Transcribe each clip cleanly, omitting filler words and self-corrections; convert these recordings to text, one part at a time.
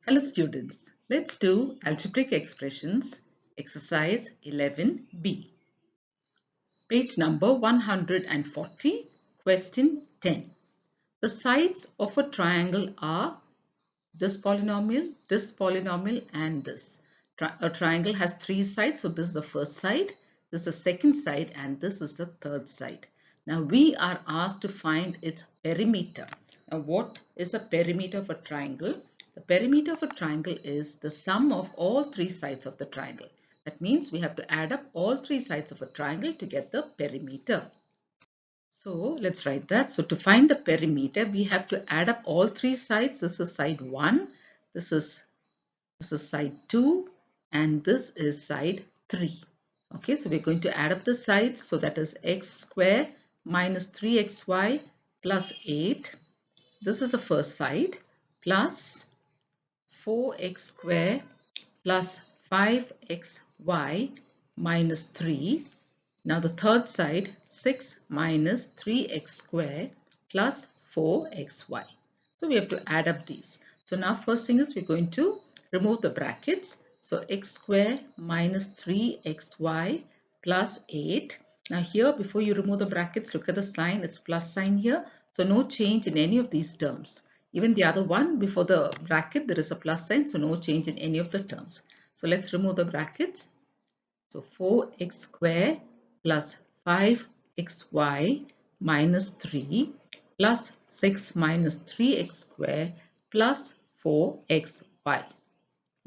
Hello students, let's do algebraic expressions exercise 11b. Page number 140, question 10. The sides of a triangle are this polynomial and this. A triangle has three sides, so this is the first side, this is the second side and this is the third side. Now we are asked to find its perimeter. Now what is the perimeter of a triangle? The perimeter of a triangle is the sum of all three sides of the triangle. That means we have to add up all three sides of a triangle to get the perimeter. So let's write that. So to find the perimeter, we have to add up all three sides. This is side 1, this is side 2, and this is side 3. Okay, so we're going to add up the sides. So that is x square minus 3xy plus 8. This is the first side plus 4x square plus 5xy minus 3. Now the third side, 6 minus 3x square plus 4xy. So we have to add up these. So now first thing is we're going to remove the brackets. So x square minus 3xy plus 8. Now here, before you remove the brackets, look at the sign. It's plus sign here. So no change in any of these terms. Even the other one, before the bracket, there is a plus sign. So no change in any of the terms. So let's remove the brackets. So 4x square plus 5xy minus 3 plus 6 minus 3x square plus 4xy.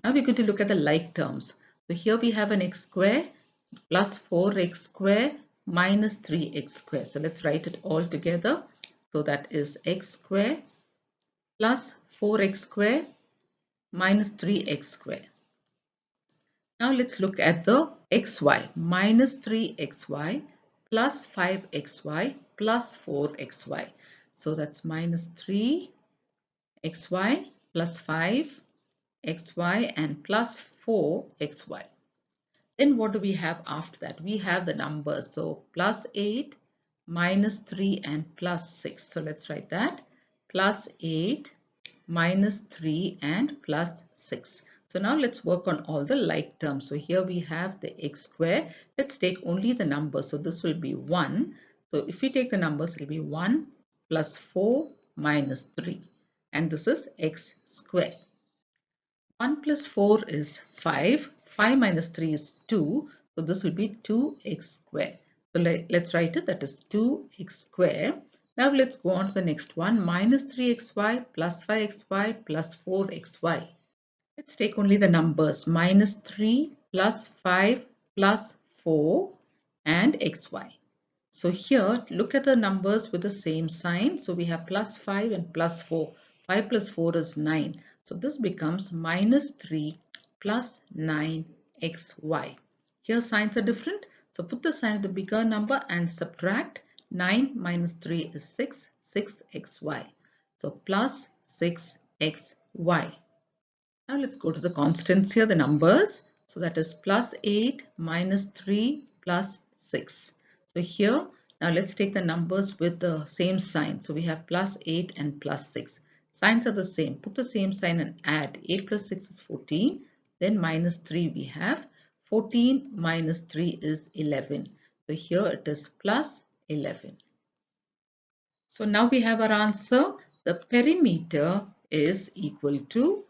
Now we're going to look at the like terms. So here we have an x square plus 4x square minus 3x square. So let's write it all together. So that is x square plus 4x square minus 3x square. Now let's look at the xy, minus 3xy plus 5xy plus 4xy. So that's minus 3xy plus 5xy and plus 4xy. Then what do we have after that? We have the numbers. So plus 8, minus 3 and plus 6. So let's write that. Plus 8, minus 3 and plus 6. So now let's work on all the like terms. So here we have the x square. Let's take only the numbers. So this will be 1. So if we take the numbers, it will be 1 plus 4 minus 3. And this is x square. 1 plus 4 is 5. 5 minus 3 is 2. So this will be 2x square. So let's write it. That is 2x square. Now let's go on to the next one. Minus 3xy plus 5xy plus 4xy. Let's take only the numbers. Minus 3 plus 5 plus 4 and xy. So here look at the numbers with the same sign. So we have plus 5 and plus 4. 5 plus 4 is 9. So this becomes minus 3 plus 9xy. Here signs are different. So put the sign of the bigger number and subtract. 9 minus 3 is 6. 6xy. So plus 6xy. Now let's go to the constants here, the numbers. So that is plus 8 minus 3 plus 6. So here, now let's take the numbers with the same sign. So we have plus 8 and plus 6. Signs are the same. Put the same sign and add. 8 plus 6 is 14. Then minus 3 we have. 14 minus 3 is 11. So here it is plus 11. So now we have our answer. The perimeter is equal to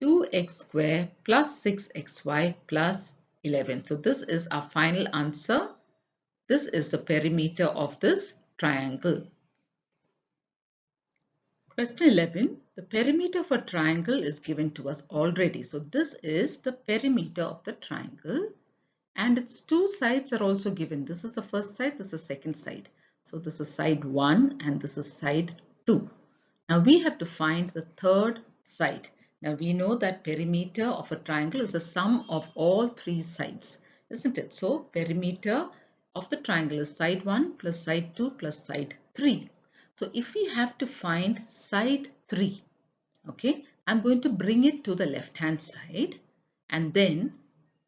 2x square plus 6xy plus 11. So this is our final answer. This is the perimeter of this triangle. Question 11. The perimeter of a triangle is given to us already. So this is the perimeter of the triangle and its two sides are also given. This is the first side, this is the second side. So this is side 1 and this is side 2. Now we have to find the third side. Now we know that perimeter of a triangle is the sum of all three sides, isn't it? So perimeter of the triangle is side 1 plus side 2 plus side 3. So if we have to find side 3, okay, I'm going to bring it to the left hand side and then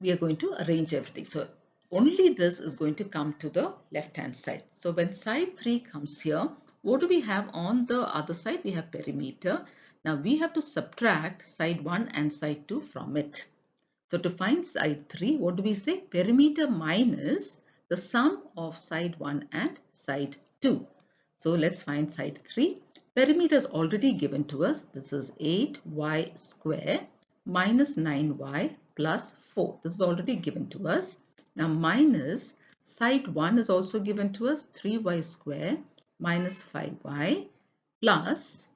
we are going to arrange everything. So only this is going to come to the left hand side. So when side 3 comes here, what do we have on the other side? We have perimeter. Now we have to subtract side 1 and side 2 from it. So to find side 3, what do we say? Perimeter minus the sum of side 1 and side 2. So let's find side 3. Perimeter is already given to us. This is 8y square minus 9y plus 4. This is already given to us. Now minus side 1 is also given to us, 3y square minus 5y plus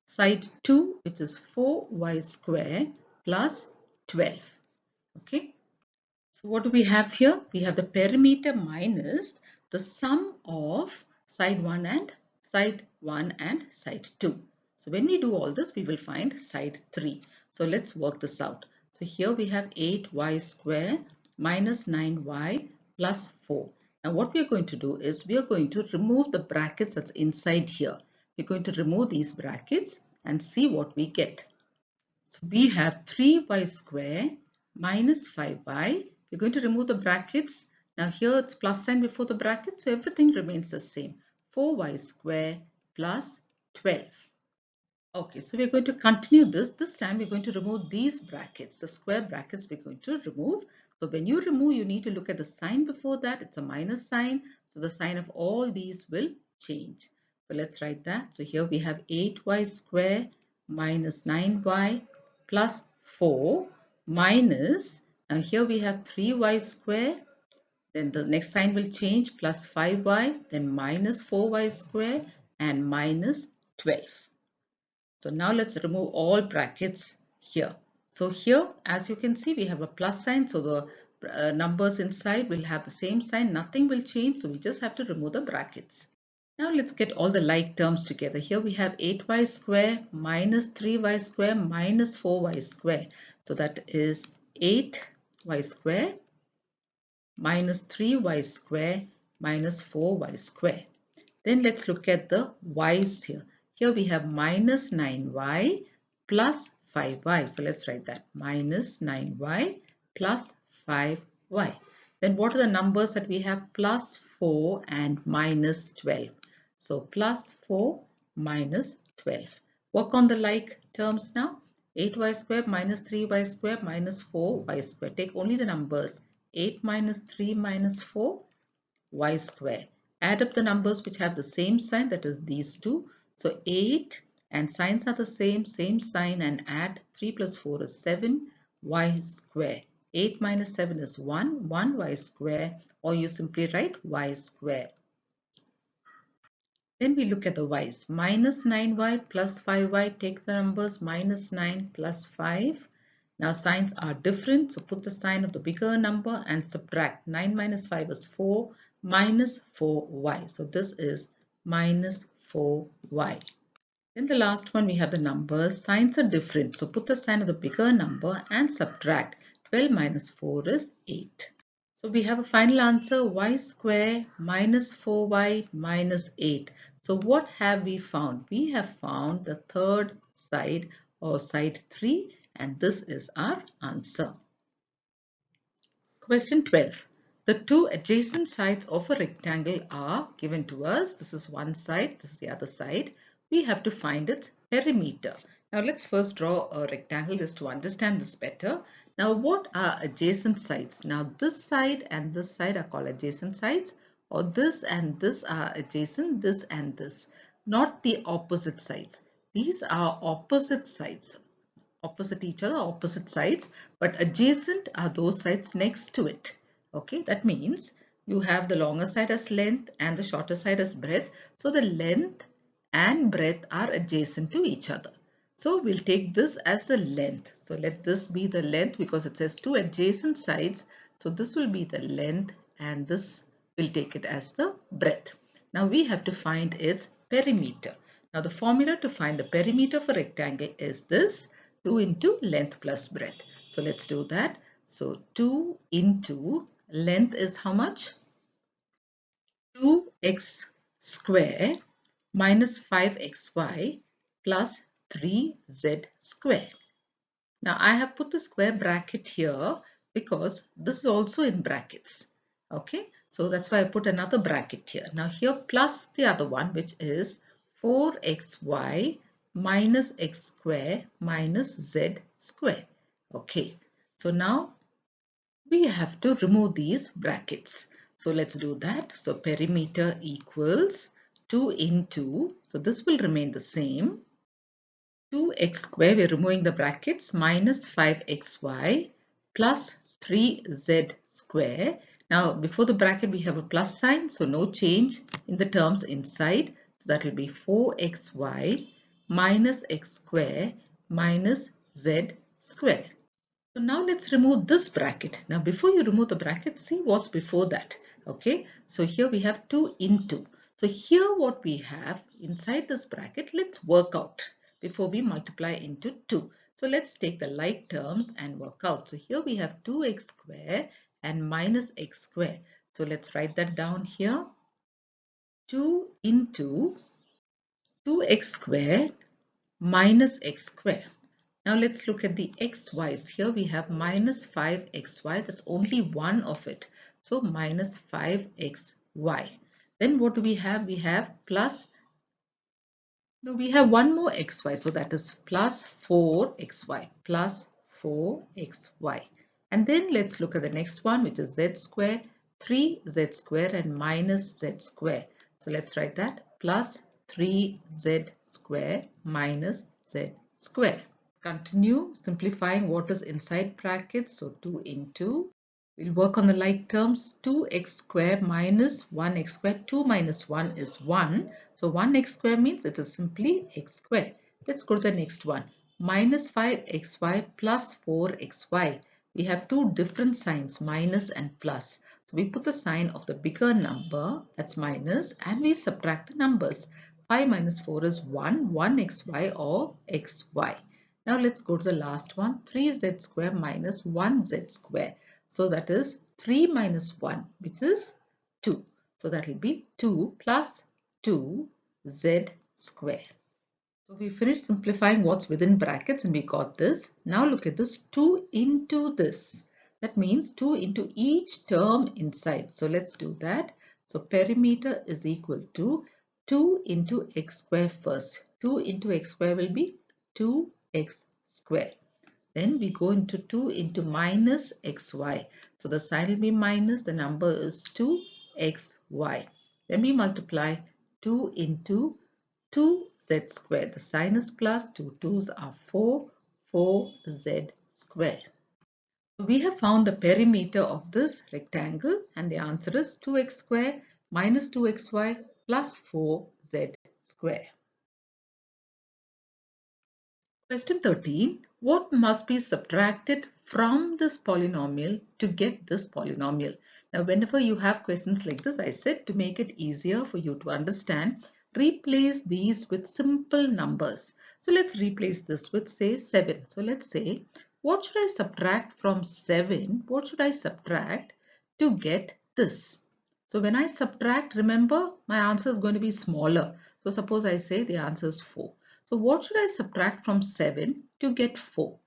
side 2, which is 4y square plus 12. Okay. So what do we have here? We have the perimeter minus the sum of side 1 and side 2. So when we do all this, we will find side 3. So let's work this out. So here we have 8y square minus 9y plus 4. Now what we are going to do is we are going to remove the brackets that's inside here. We're going to remove these brackets and see what we get. So we have 3y square minus 5y. We're going to remove the brackets. Now here it's plus sign before the bracket, so everything remains the same. 4y square plus 12. Okay, so we're going to continue this. This time we're going to remove these brackets. The square brackets we're going to remove. So when you remove, you need to look at the sign before that. It's a minus sign. So the sign of all these will change. So let's write that. So here we have 8y square minus 9y plus 4 minus, now here we have 3y square. Then the next sign will change, plus 5y, then minus 4y square and minus 12. So now let's remove all brackets here. So here, as you can see, we have a plus sign. So the numbers inside will have the same sign. Nothing will change. So we just have to remove the brackets. Now let's get all the like terms together. Here we have 8y square minus 3y square minus 4y square. So that is 8y square minus 3y square minus 4y square. Then let's look at the y's here. Here we have minus 9y plus 5y. So let's write that, minus 9y plus 5y. Then what are the numbers that we have? Plus 4 and minus 12. So plus 4 minus 12. Work on the like terms now. 8y square minus 3y square minus 4y square. Take only the numbers. 8 minus 3 minus 4 y square. Add up the numbers which have the same sign, that is these two. So 8 and signs are the same sign, and add 3 plus 4 is 7 y square. 8 minus 7 is 1 y square, or you simply write y square. Then we look at the y's. Minus 9y plus 5y, take the numbers minus 9 plus 5. Now signs are different, so put the sign of the bigger number and subtract. 9 minus 5 is 4 minus 4y. So this is minus 4y. Then the last one, we have the numbers. Signs are different, so put the sign of the bigger number and subtract. 12 minus 4 is 8. So we have a final answer, y square minus 4y minus 8. So what have we found? We have found the third side, or side 3, and this is our answer. Question 12. The two adjacent sides of a rectangle are given to us. This is one side, this is the other side. We have to find its perimeter. Now let's first draw a rectangle just to understand this better. Now what are adjacent sides? Now this side and this side are called adjacent sides, or this and this are adjacent, this and this, not the opposite sides. These are opposite sides. Opposite each other, opposite sides, but adjacent are those sides next to it. Okay, that means you have the longer side as length and the shorter side as breadth. So the length and breadth are adjacent to each other. So we'll take this as the length. So let this be the length because it says two adjacent sides. So this will be the length and this will take it as the breadth. Now we have to find its perimeter. Now the formula to find the perimeter of a rectangle is this: 2 into length plus breadth. So let's do that. So 2 into length is how much? 2x square minus 5xy plus 3z square. Now I have put the square bracket here because this is also in brackets. Okay, so that's why I put another bracket here. Now here plus the other one, which is 4xy minus x square minus z square. Okay, so now we have to remove these brackets. So let's do that. So perimeter equals 2 into, so this will remain the same, 2x square, we're removing the brackets, minus 5xy plus 3z square. Now before the bracket we have a plus sign, so no change in the terms inside. So that will be 4xy minus x square minus z square. So now let's remove this bracket. Now before you remove the bracket, see what's before that. Okay, so here we have 2 into. So here what we have inside this bracket, let's work out before we multiply into 2. So let's take the like terms and work out. So here we have 2x square and minus x square. So let's write that down here. 2 into 2x square minus x square. Now let's look at the xy's. Here we have minus 5xy. That's only one of it. So minus 5xy. Then what do we have? We have plus, no, we have one more xy. So that is plus 4xy. Plus 4xy. And then let's look at the next one, which is z square, 3z square and minus z square. So let's write that plus 3z square minus z square. Continue simplifying what is inside brackets. So 2 into, we'll work on the like terms, 2x square minus 1x square. 2 minus 1 is 1. So 1x square means it is simply x square. Let's go to the next one. Minus 5xy plus 4xy. We have two different signs, minus and plus. So we put the sign of the bigger number, that's minus, and we subtract the numbers. 5 minus 4 is 1, 1xy or xy. Now let's go to the last one, 3z square minus 1z square. So that is 3 minus 1, which is 2. So that will be 2 plus 2z square. So we finished simplifying what's within brackets and we got this. Now look at this, 2 into this. That means 2 into each term inside. So let's do that. So perimeter is equal to 2 into x square first. 2 into x square will be 2x square. Then we go into 2 into minus xy. So the sign will be minus, the number is 2xy. Then we multiply 2 into 2z square. The sign is plus, 2 2's are 4, 4z square. We have found the perimeter of this rectangle and the answer is 2x square minus 2xy plus 4z square. Question 13. What must be subtracted from this polynomial to get this polynomial? Now, whenever you have questions like this, I said to make it easier for you to understand, replace these with simple numbers. So let's replace this with, say, 7. So let's say, what should I subtract from 7? What should I subtract to get this? So when I subtract, remember, my answer is going to be smaller. So suppose I say the answer is 4. So what should I subtract from 7 to get 4?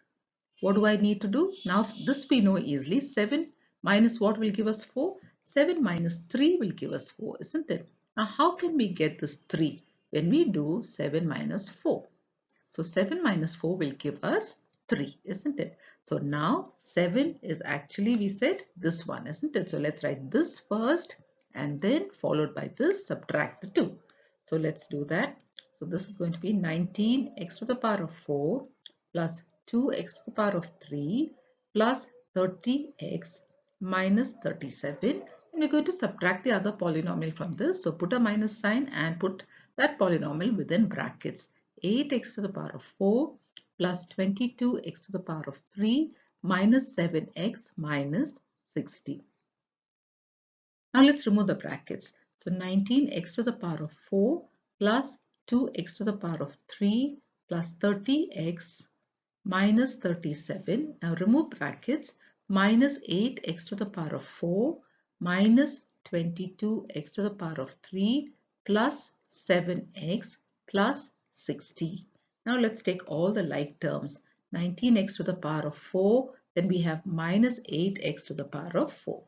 What do I need to do? Now this we know easily. 7 minus what will give us 4? 7 minus 3 will give us 4, isn't it? Now how can we get this 3 when we do 7 minus 4? So 7 minus 4 will give us 3, isn't it? So now 7 is actually, we said, this one, isn't it? So let's write this first and then followed by this, subtract the 2. So let's do that. So this is going to be 19x to the power of 4 plus 2x to the power of 3 plus 30x minus 37. And we're going to subtract the other polynomial from this. So put a minus sign and put that polynomial within brackets. 8x to the power of 4 plus 22x to the power of 3 minus 7x minus 60. Now let's remove the brackets. So 19x to the power of 4 plus 2x to the power of 3 plus 30x minus 37. Now remove brackets. Minus 8x to the power of 4 minus 22x to the power of 3 plus 7x plus 60. Now let's take all the like terms. 19x to the power of 4, then we have minus 8x to the power of 4.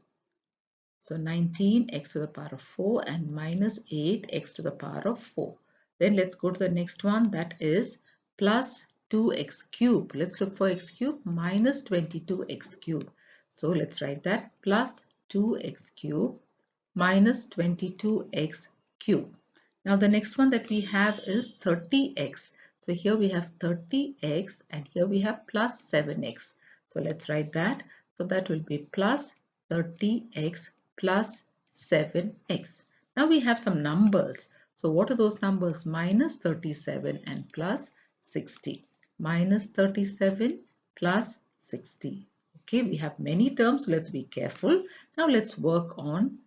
So 19x to the power of 4 and minus 8x to the power of 4. Then let's go to the next one, that is plus 2x cube. Let's look for x cube, minus 22x cube. So let's write that plus 2x cube minus 22x cube. Now the next one that we have is 30x. So here we have 30x and here we have plus 7x. So let's write that. So that will be plus 30x plus 7x. Now we have some numbers. So what are those numbers? Minus 37 and plus 60. Minus 37 plus 60. Okay, we have many terms, so let's be careful. Now let's work on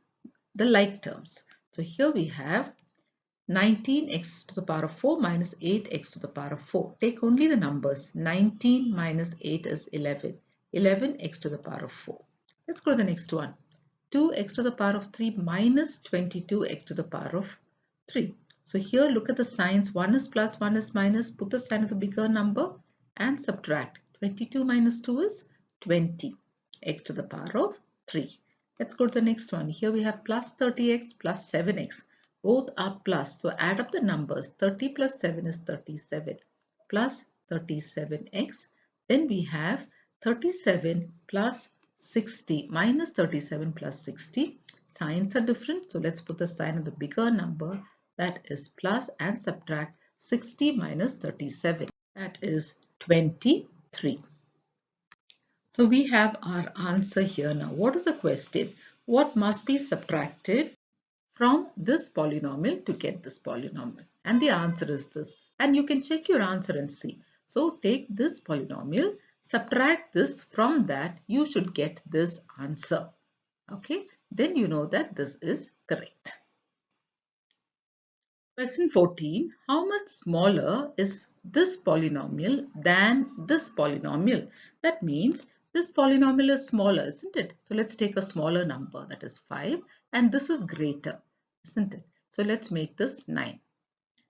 the like terms. So here we have 19x to the power of 4 minus 8x to the power of 4. Take only the numbers. 19 minus 8 is 11. 11x to the power of 4. Let's go to the next one. 2x to the power of 3 minus 22x to the power of 3. So here look at the signs. One is plus, one is minus. Put the sign of the bigger number and subtract. 22 minus 2 is 20. X to the power of 3. Let's go to the next one. Here we have plus 30x plus 7x. Both are plus. So add up the numbers. 30 plus 7 is 37 plus 37x. Then we have 37 plus 60 minus 37 plus 60. Signs are different. So let's put the sign of the bigger number, that is plus, and subtract 60 minus 37. That is 23. So we have our answer here now. What is the question? What must be subtracted from this polynomial to get this polynomial? And the answer is this. And you can check your answer and see. So take this polynomial, subtract this from that, you should get this answer. Okay, then you know that this is correct. Question 14. How much smaller is this polynomial than this polynomial? That means this polynomial is smaller, isn't it? So let's take a smaller number, that is 5, and this is greater, isn't it? So let's make this 9.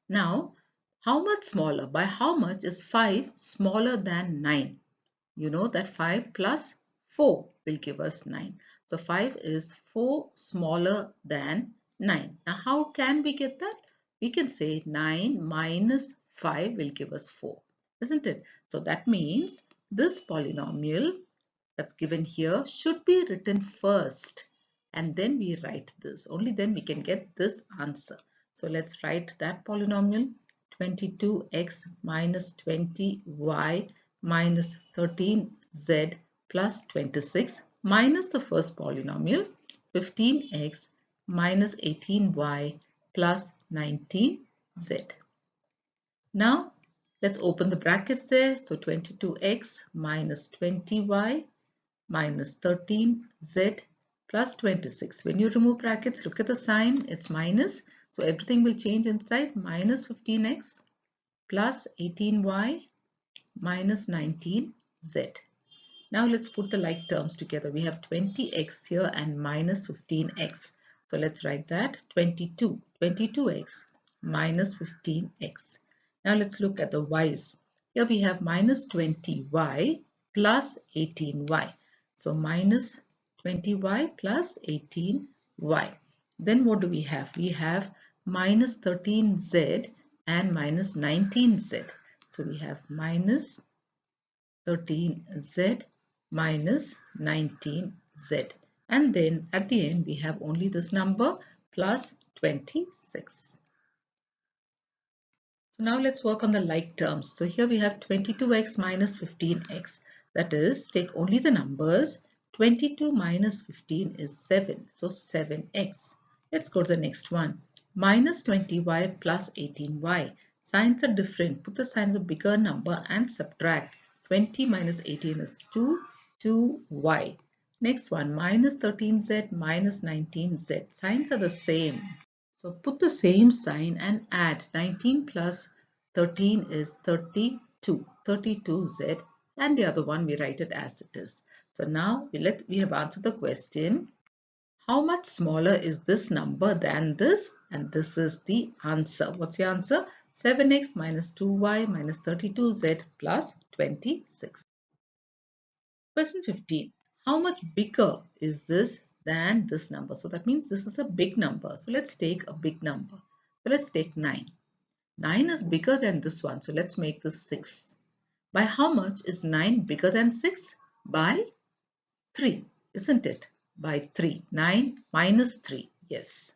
Now, how much smaller? By how much is 5 smaller than 9? You know that 5 plus 4 will give us 9. So 5 is 4 smaller than 9. Now how can we get that? We can say 9 minus 5 will give us 4, isn't it? So that means this polynomial that's given here should be written first and then we write this. Only then we can get this answer. So let's write that polynomial. 22x minus 20y minus 13z plus 26 minus the first polynomial 15x minus 18y plus 19z. Now let's open the brackets there. So 22x minus 20y minus 13z plus 26. When you remove brackets, look at the sign, it's minus. So everything will change inside. Minus 15x plus 18y minus 19z. Now let's put the like terms together. We have 20x here and minus 15x. So let's write that 22x minus 15x. Now let's look at the y's. Here we have minus 20y plus 18y. So minus 20y plus 18y. Then what do we have? We have minus 13z and minus 19z. So we have minus 13z minus 19z. And then at the end we have only this number plus 26. So now let's work on the like terms. So here we have 22x minus 15x. That is, take only the numbers. 22 minus 15 is 7. So 7x. Let's go to the next one. Minus 20y plus 18y. Signs are different. Put the sign of a bigger number and subtract. 20 minus 18 is 2, 2y. Next one, minus 13z minus 19z. Signs are the same. So put the same sign and add. 19 plus 13 is 32, 32z, and the other one we write it as it is. So now we have answered the question. How much smaller is this number than this? And this is the answer. What's the answer? 7x minus 2y minus 32z plus 26. Question 15. How much bigger is this than this number? So that means this is a big number. So let's take a big number. So let's take 9. 9 is bigger than this one, so let's make this 6. By how much is 9 bigger than 6? By 3, isn't it? By 3. 9 minus 3, yes.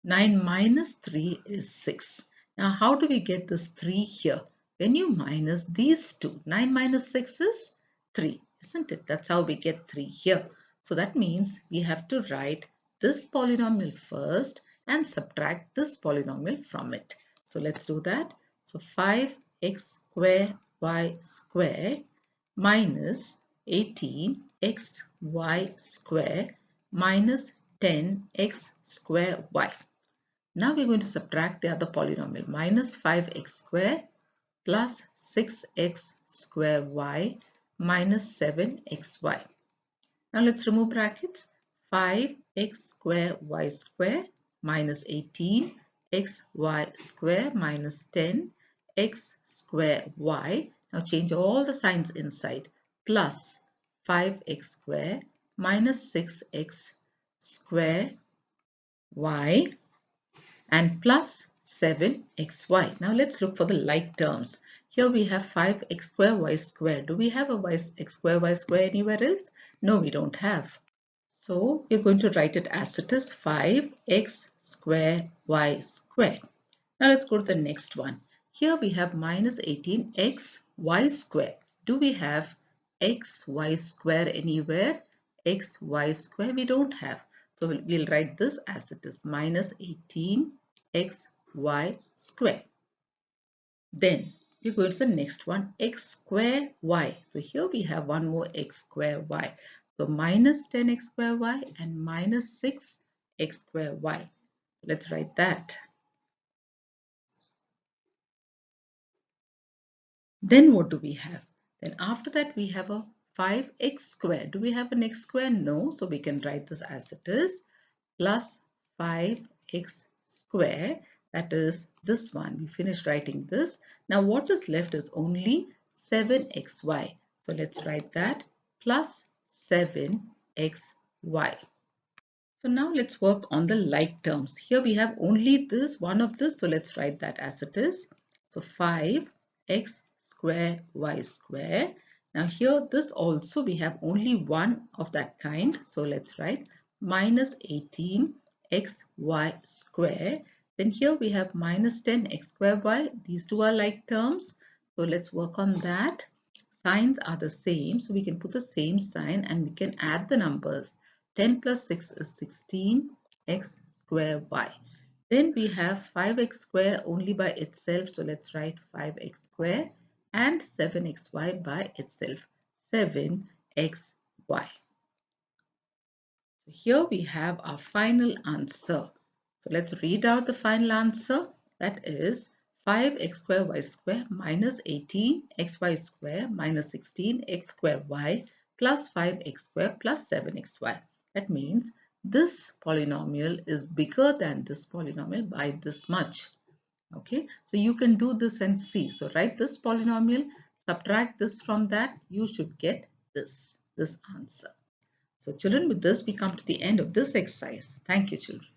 9 minus 3 is 6. Now how do we get this 3 here? When you minus these two, 9 minus 6 is 3, isn't it? That's how we get 3 here. So that means we have to write this polynomial first and subtract this polynomial from it. So let's do that. So 5x square y square minus 18xy square minus 10x square y. Now we're going to subtract the other polynomial, minus 5x square plus 6x square y minus 7xy. Now let's remove brackets. 5x square y square minus 18xy square minus 10x square y. Now change all the signs inside. Plus 5x square minus 6x square y and plus 7xy. Now let's look for the like terms. Here we have 5x square y square. Do we have a x square y square anywhere else? No, we don't have. So we're going to write it as it is, 5x square y square. Now let's go to the next one. Here we have minus 18x y square. Do we have x y square anywhere? X y square we don't have. So we'll write this as it is, minus 18x y square. Then we go to the next one, x square y. So here we have one more x square y. So minus 10x square y and minus 6x square y. Let's write that. Then what do we have? Then after that we have a 5x square. Do we have an x square? No. So we can write this as it is, plus 5x square. That is this one. We finished writing this. Now what is left is only 7xy. So let's write that, plus 7xy. So now let's work on the like terms. Here we have only this, one of this. So let's write that as it is. So 5x square y square. Now here this also we have only one of that kind. So let's write minus 18xy square. Then here we have minus 10x square y. These two are like terms. So let's work on that. Signs are the same. So we can put the same sign and we can add the numbers. 10 plus 6 is 16x square y. Then we have 5x square only by itself. So let's write 5x square and 7xy by itself. 7xy. So here we have our final answer. So let's read out the final answer. That is 5x square y square minus 18xy square minus 16x square y plus 5x square plus 7xy. That means this polynomial is bigger than this polynomial by this much. Okay, so you can do this and see. So write this polynomial, subtract this from that, you should get this answer. So children, with this we come to the end of this exercise. Thank you, children.